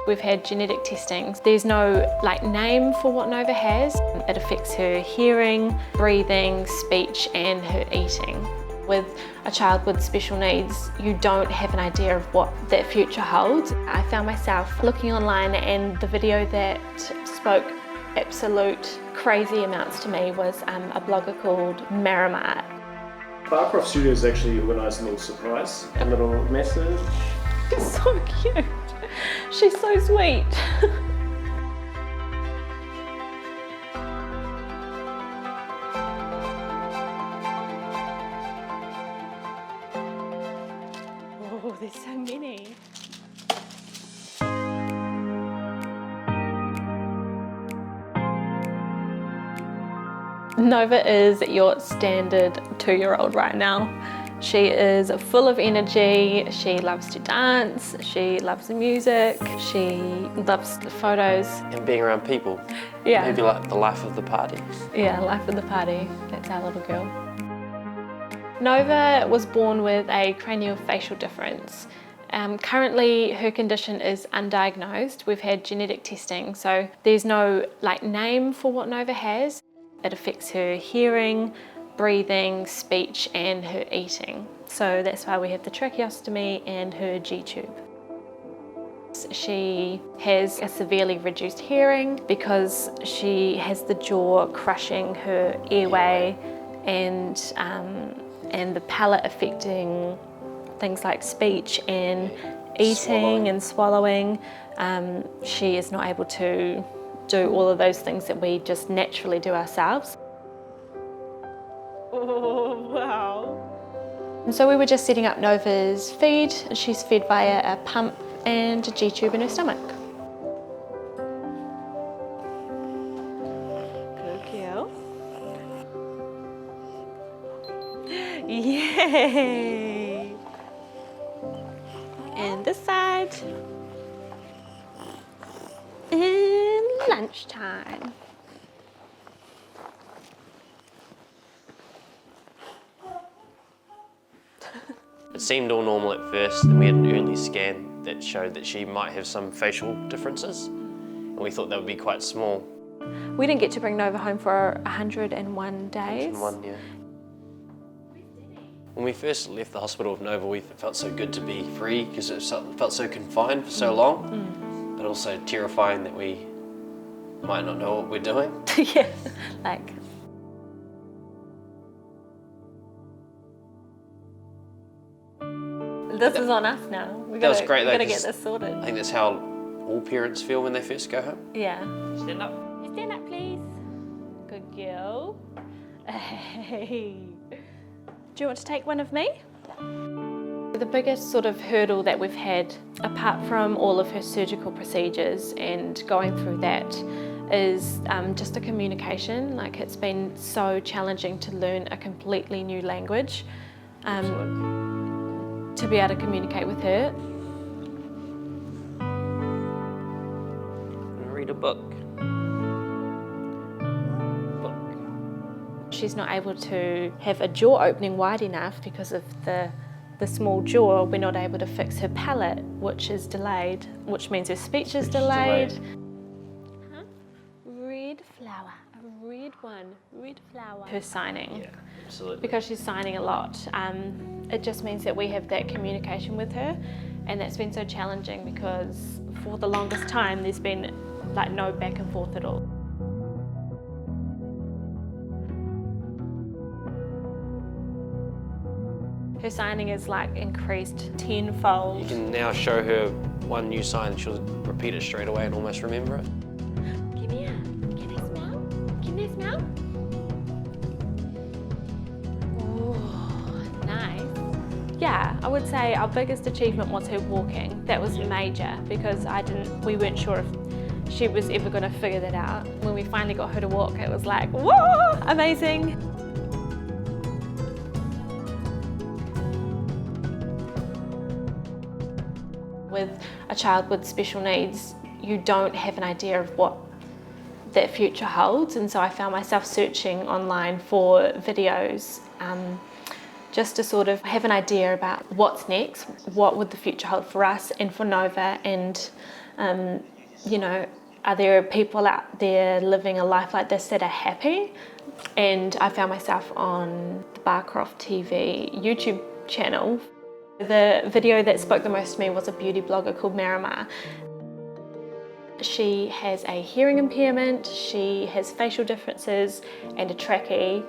We've had genetic testing. There's no name for what Nova has. It affects her hearing, breathing, speech and her eating. With a child with special needs, you don't have an idea of what that future holds. I found myself looking online and the video that spoke absolute crazy amounts to me was a blogger called Marimart. Barcroft Studios actually organised a little surprise, a little message. It's so cute. She's so sweet. Oh, there's so many. Nova is your standard 2-year-old right now. She is full of energy, she loves to dance, she loves the music, she loves the photos. And being around people. Yeah. Maybe like the life of the party. Yeah, life of the party. That's our little girl. Nova was born with a craniofacial difference. Currently her condition is undiagnosed. We've had genetic testing, so there's no name for what Nova has. It affects her hearing, breathing, speech and her eating. So that's why we have the tracheostomy and her G-tube. She has a severely reduced hearing because she has the jaw crushing her airway and the palate affecting things like speech and eating and swallowing. She is not able to do all of those things that we just naturally do ourselves. Oh, wow. And so we were just setting up Nova's feed. She's fed via a pump and a G-tube in her stomach. Good girl. Yay! And this side. And lunchtime. It seemed all normal at first, and we had an early scan that showed that she might have some facial differences, and we thought that would be quite small. We didn't get to bring Nova home for 101 days. 101, yeah. When we first left the hospital with Nova, we felt so good to be free because it felt so confined for so long, but also terrifying that we might not know what we're doing. Yeah, This is on us now. That was great though. We gotta get this sorted. I think that's how all parents feel when they first go home. Yeah. Stand up. Stand up, please. Good girl. Hey. Do you want to take one of me? The biggest sort of hurdle that we've had, apart from all of her surgical procedures and going through that, is just the communication. It's been so challenging to learn a completely new language. To be able to communicate with her. Read a book. She's not able to have a jaw opening wide enough because of the small jaw. We're not able to fix her palate, which is delayed, which means her speech is delayed. Huh? Red flower, a red one, red flower. Her signing. Yeah, absolutely. Because she's signing a lot. It just means that we have that communication with her, and that's been so challenging because for the longest time there's been no back and forth at all. Her signing is increased tenfold. You can now show her one new sign, she'll repeat it straight away and almost remember it. Come here. Can I smell? Can I smell? Oh, nice. Yeah, I would say our biggest achievement was her walking. That was major because we weren't sure if she was ever going to figure that out. When we finally got her to walk, it was whoa, amazing. With a child with special needs, you don't have an idea of what that future holds, and so I found myself searching online for videos just to sort of have an idea about what's next, what would the future hold for us and for Nova, and You know, are there people out there living a life like this that are happy? And I found myself on the Barcroft TV YouTube channel. The video that spoke the most to me was a beauty blogger called Marima. She has a hearing impairment, she has facial differences and a trachea,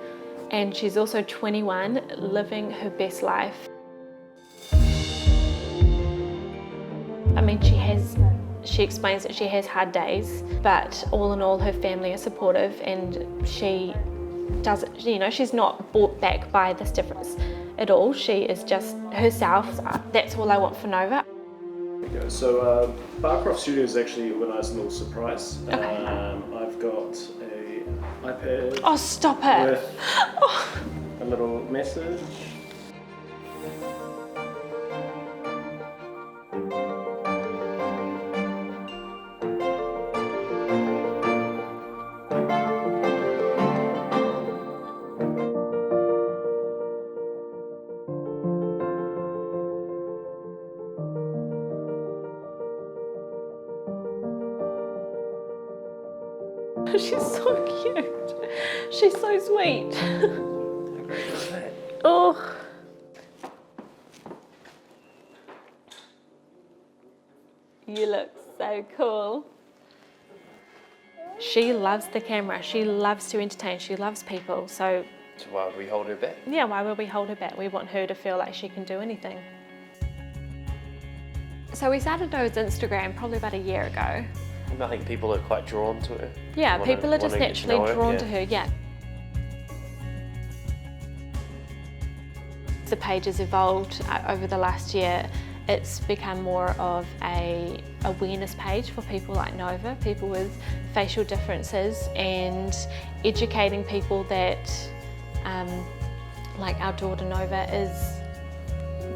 and she's also 21, living her best life. I mean, she explains that she has hard days, but all in all her family are supportive, and she doesn't, you know, she's not brought back by this difference at all. She is just herself. That's all I want for Nova. So Barcroft Studios actually organised a little surprise. Okay. I've got an iPad. Oh, stop it! With a little message. She's so cute. She's so sweet. Oh. You look so cool. She loves the camera. She loves to entertain. She loves people. So why would we hold her back? yeah, why would we hold her back? We want her to feel like she can do anything. So we started Nova's Instagram probably about a year ago. I think people are quite drawn to her. Yeah, people are just naturally drawn to her, yeah. The page has evolved over the last year. It's become more of a awareness page for people like Nova, people with facial differences, and educating people that, like our daughter Nova is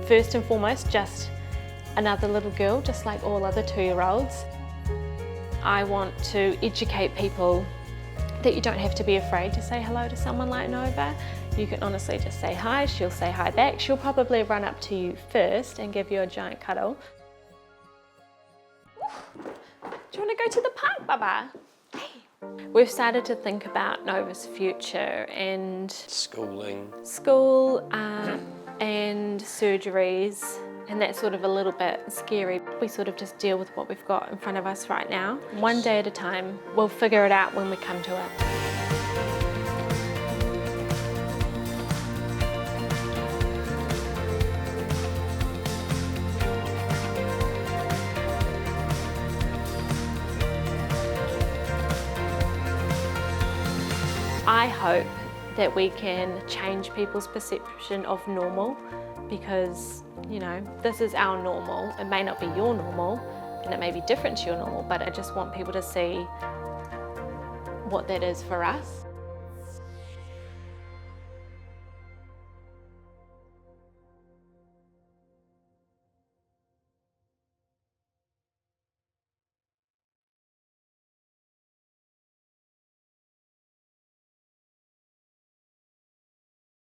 first and foremost just another little girl, just like all other 2-year-olds. I want to educate people that you don't have to be afraid to say hello to someone like Nova. You can honestly just say hi, she'll say hi back. She'll probably run up to you first and give you a giant cuddle. Do you want to go to the park, Baba? Hey. We've started to think about Nova's future and school and surgeries. And that's sort of a little bit scary. We sort of just deal with what we've got in front of us right now. One day at a time. We'll figure it out when we come to it. I hope that we can change people's perception of normal, because, you know, this is our normal. It may not be your normal, and it may be different to your normal, but I just want people to see what that is for us.